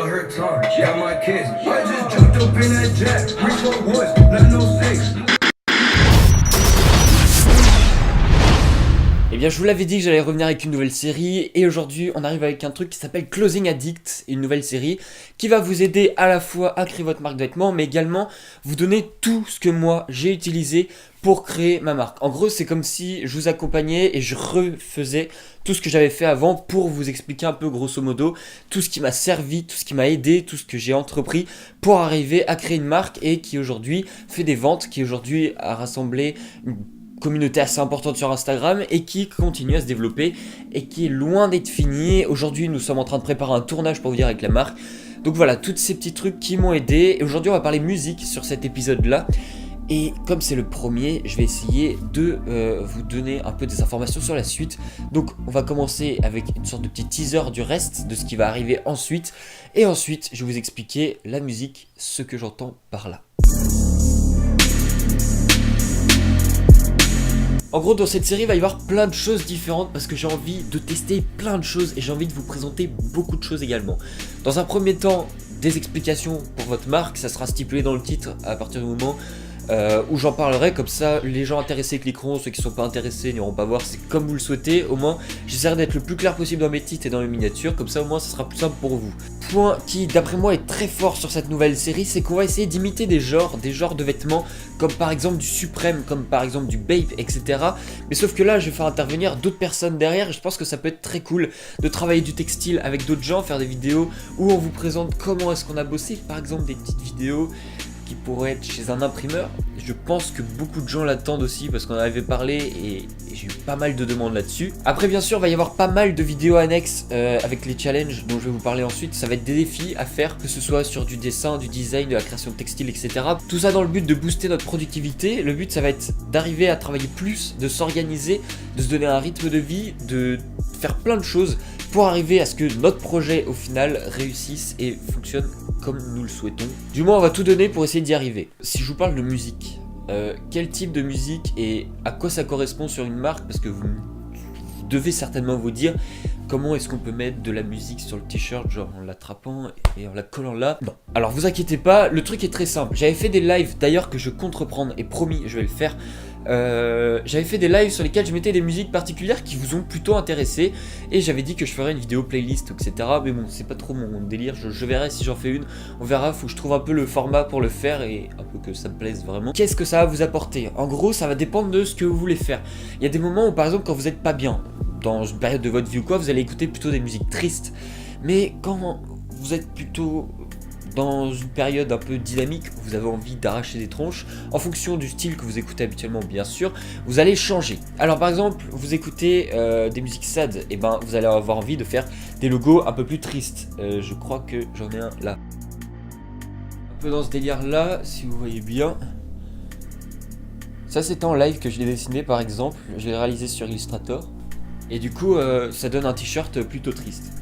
Her tongue, got my kids. I just jumped up in that jet. Reach for woods, not no six. Eh bien, je vous l'avais dit que j'allais revenir avec une nouvelle série, et aujourd'hui on arrive avec un truc qui s'appelle Clothing Addict, une nouvelle série qui va vous aider à la fois à créer votre marque de vêtements, mais également vous donner tout ce que moi j'ai utilisé pour créer ma marque. En gros, c'est comme si je vous accompagnais et je refaisais tout ce que j'avais fait avant pour vous expliquer un peu grosso modo tout ce qui m'a servi, tout ce qui m'a aidé, tout ce que j'ai entrepris pour arriver à créer une marque et qui aujourd'hui fait des ventes, qui aujourd'hui a rassemblé une communauté assez importante sur Instagram et qui continue à se développer et qui est loin d'être finie. Aujourd'hui, nous sommes en train de préparer un tournage pour vous dire avec la marque. Donc voilà, tous ces petits trucs qui m'ont aidé. Et aujourd'hui, on va parler musique sur cet épisode-là. Et comme c'est le premier, je vais essayer de vous donner un peu des informations sur la suite. Donc on va commencer avec une sorte de petit teaser du reste, de ce qui va arriver ensuite. Et ensuite, je vais vous expliquer la musique, ce que j'entends par là. En gros, dans cette série, il va y avoir plein de choses différentes parce que j'ai envie de tester plein de choses et j'ai envie de vous présenter beaucoup de choses également. Dans un premier temps, des explications pour votre marque, ça sera stipulé dans le titre à partir du moment où j'en parlerai, comme ça les gens intéressés cliqueront, ceux qui ne sont pas intéressés n'iront pas voir, c'est comme vous le souhaitez. Au moins j'essaierai d'être le plus clair possible dans mes titres et dans mes miniatures, comme ça au moins ça sera plus simple pour vous. Point qui d'après moi est très fort sur cette nouvelle série, c'est qu'on va essayer d'imiter des genres de vêtements, comme par exemple du Supreme, comme par exemple du Bape, etc. Mais sauf que là je vais faire intervenir d'autres personnes derrière et je pense que ça peut être très cool de travailler du textile avec d'autres gens, faire des vidéos où on vous présente comment est-ce qu'on a bossé, par exemple des petites vidéos qui pourrait être chez un imprimeur. Je pense que beaucoup de gens l'attendent aussi parce qu'on en avait parlé et j'ai eu pas mal de demandes là-dessus. Après bien sûr il va y avoir pas mal de vidéos annexes avec les challenges dont je vais vous parler ensuite. Ça va être des défis à faire, que ce soit sur du dessin, du design, de la création de textile, etc. Tout ça dans le but de booster notre productivité. Le but ça va être d'arriver à travailler plus, de s'organiser, de se donner un rythme de vie, de faire plein de choses pour arriver à ce que notre projet au final réussisse et fonctionne comme nous le souhaitons. Du moins on va tout donner pour essayer d'y arriver. Si je vous parle de musique, quel type de musique et à quoi ça correspond sur une marque, parce que vous devez certainement vous dire comment est-ce qu'on peut mettre de la musique sur le t-shirt, genre en l'attrapant et en la collant là. Non. Alors vous inquiétez pas, le truc est très simple. J'avais fait des lives d'ailleurs que je compte reprendre et promis je vais le faire. J'avais fait des lives sur lesquels je mettais des musiques particulières qui vous ont plutôt intéressé et j'avais dit que je ferais une vidéo playlist, etc. Mais bon, c'est pas trop mon délire, je verrai si j'en fais une, on verra, faut que je trouve un peu le format pour le faire et un peu que ça me plaise vraiment. Qu'est-ce que ça va vous apporter? En gros, ça va dépendre de ce que vous voulez faire. Il y a des moments où par exemple quand vous êtes pas bien, dans une période de votre vie ou quoi, vous allez écouter plutôt des musiques tristes. Mais quand vous êtes plutôt dans une période un peu dynamique, vous avez envie d'arracher des tronches, en fonction du style que vous écoutez habituellement bien sûr, vous allez changer. Alors par exemple, vous écoutez des musiques sad, et ben vous allez avoir envie de faire des logos un peu plus tristes. Je crois que j'en ai un là. Un peu dans ce délire là, si vous voyez bien. Ça c'était en live que je l'ai dessiné par exemple, je l'ai réalisé sur Illustrator. Et du coup ça donne un t-shirt plutôt triste.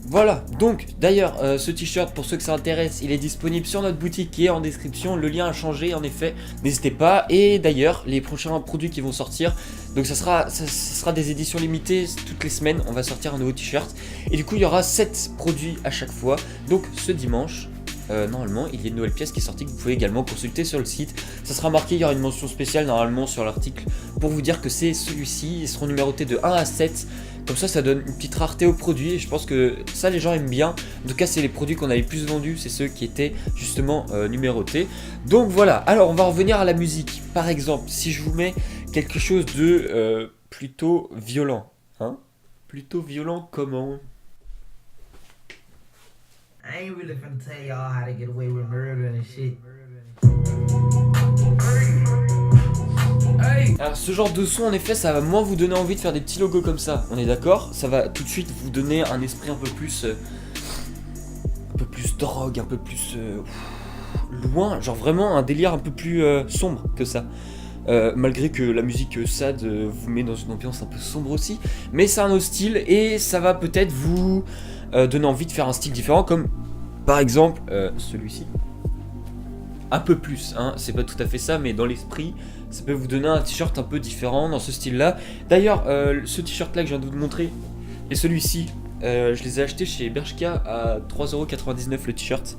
Voilà, donc d'ailleurs ce t-shirt pour ceux que ça intéresse, il est disponible sur notre boutique qui est en description, le lien a changé en effet, n'hésitez pas. Et d'ailleurs les prochains produits qui vont sortir, donc ça sera des éditions limitées, toutes les semaines on va sortir un nouveau t-shirt. Et du coup il y aura 7 produits à chaque fois, donc ce dimanche normalement il y a une nouvelle pièce qui est sortie que vous pouvez également consulter sur le site. Ça sera marqué, il y aura une mention spéciale normalement sur l'article pour vous dire que c'est celui-ci, ils seront numérotés de 1 à 7. Comme ça donne une petite rareté aux produits et je pense que ça les gens aiment bien. En tout cas c'est les produits qu'on avait plus vendus, c'est ceux qui étaient justement numérotés. Donc voilà, alors on va revenir à la musique. Par exemple, si je vous mets quelque chose de plutôt violent, hein, plutôt violent comment? I ain't really finna tell y'all how to get away with murder and shit. Alors ce genre de son en effet ça va moins vous donner envie de faire des petits logos comme ça, on est d'accord? Ça va tout de suite vous donner un esprit un peu plus drogue, un peu plus loin, genre vraiment un délire un peu plus sombre que ça. Malgré que la musique sad vous met dans une ambiance un peu sombre aussi, mais c'est un autre style et ça va peut-être vous donner envie de faire un style différent, comme par exemple celui-ci. Un peu plus, hein, c'est pas tout à fait ça, mais dans l'esprit, ça peut vous donner un t-shirt un peu différent dans ce style-là. D'ailleurs, ce t-shirt-là que je viens de vous montrer et celui-ci, Je les ai achetés chez Bershka à 3,99€ le t-shirt.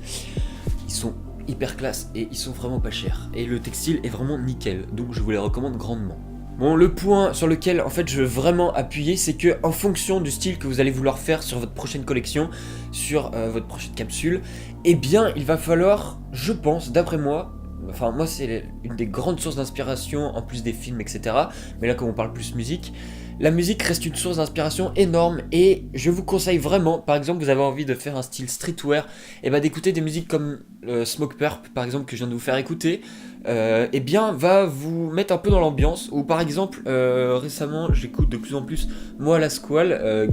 Ils sont hyper classe et ils sont vraiment pas chers. Et le textile est vraiment nickel, donc je vous les recommande grandement. Bon, le point sur lequel en fait je veux vraiment appuyer, c'est que en fonction du style que vous allez vouloir faire sur votre prochaine collection, sur votre prochaine capsule, eh bien il va falloir, je pense, d'après moi, enfin moi c'est une des grandes sources d'inspiration en plus des films etc, mais là comme on parle plus musique, la musique reste une source d'inspiration énorme et je vous conseille vraiment, par exemple vous avez envie de faire un style streetwear, et bah d'écouter des musiques comme Smoke Purp par exemple que je viens de vous faire écouter, et bien va vous mettre un peu dans l'ambiance. Ou par exemple récemment j'écoute de plus en plus Moi la Squale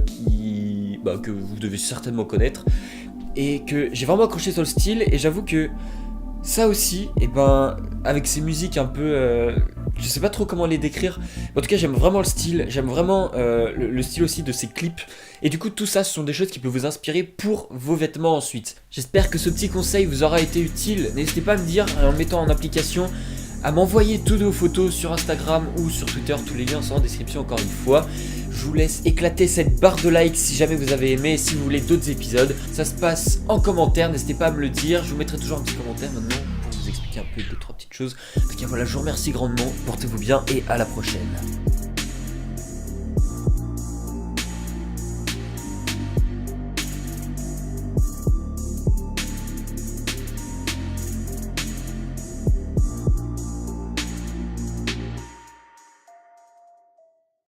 que vous devez certainement connaître et que j'ai vraiment accroché sur le style, et j'avoue que ça aussi, et ben avec ces musiques un peu je sais pas trop comment les décrire, mais en tout cas j'aime vraiment le style, j'aime vraiment le style aussi de ces clips, et du coup tout ça ce sont des choses qui peuvent vous inspirer pour vos vêtements ensuite. J'espère que ce petit conseil vous aura été utile, n'hésitez pas à me dire en mettant en application, à m'envoyer toutes vos photos sur Instagram ou sur Twitter, tous les liens sont en description encore une fois. Je vous laisse éclater cette barre de like si jamais vous avez aimé, et si vous voulez d'autres épisodes, ça se passe en commentaire, n'hésitez pas à me le dire, je vous mettrai toujours un petit commentaire maintenant pour vous expliquer un peu 2-3 petites choses. En tout cas voilà, je vous remercie grandement, portez-vous bien et à la prochaine.